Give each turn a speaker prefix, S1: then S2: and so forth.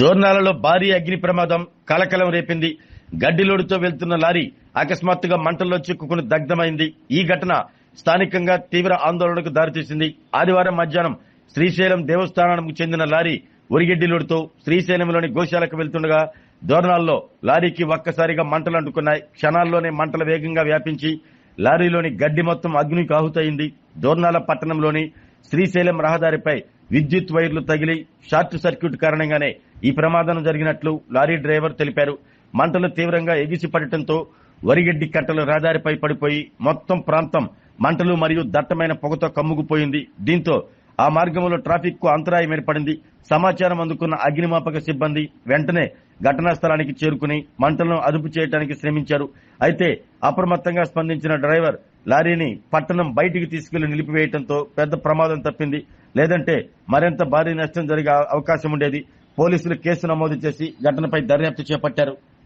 S1: దోర్నాలలో భారీ అగ్ని ప్రమాదం కలకలం రేపింది. గడ్డిలోడుతో వెళ్తున్న లారీ అకస్మాత్తుగా మంటల్లో చిక్కుకుని దగ్ధమైంది. ఈ ఘటన స్థానికంగా తీవ్ర ఆందోళనకు దారితీసింది. ఆదివారం మధ్యాహ్నం శ్రీశైలం దేవస్థానానికి చెందిన లారీ ఒరిగడ్డిలోడుతో శ్రీశైలంలోని గోశాలకు వెళ్తుండగా దోర్నాల్లో లారీకి ఒక్కసారిగా మంటలు అంటుకున్నాయి. క్షణాల్లోనే మంటలు వేగంగా వ్యాపించి లారీలోని గడ్డి మొత్తం అగ్నికి ఆహుతయింది. దోర్నాల పట్టణంలోని శ్రీశైలం రహదారిపై విద్యుత్ వైర్లు తగిలి షార్ట్ సర్క్యూట్ కారణంగానే ఈ ప్రమాదం జరిగినట్లు లారీ డ్రైవర్ తెలిపారు. మంటలు తీవ్రంగా ఎగిసిపడటంతో వరిగడ్డి కట్టలు రహదారిపై పడిపోయి మొత్తం ప్రాంతం మంటలు మరియు దట్టమైన పొగతో కమ్ముకుపోయింది. దీంతో ఆ మార్గంలో ట్రాఫిక్ కు అంతరాయం ఏర్పడింది. సమాచారం అందుకున్న అగ్నిమాపక సిబ్బంది వెంటనే ఘటనా స్థలానికి చేరుకుని మంటలను అదుపు చేయడానికి శ్రమించారు. అయితే అప్రమత్తంగా స్పందించిన డ్రైవర్ లారీని పట్టణం బయటికి తీసుకెళ్లి నిలిపివేయడంతో పెద్ద ప్రమాదం తప్పింది. లేదంటే మరింత భారీ నష్టం జరిగే అవకాశం ఉండేది. పోలీసులు కేసు నమోదు చేసి ఘటనపై దర్యాప్తు చేపట్టారు.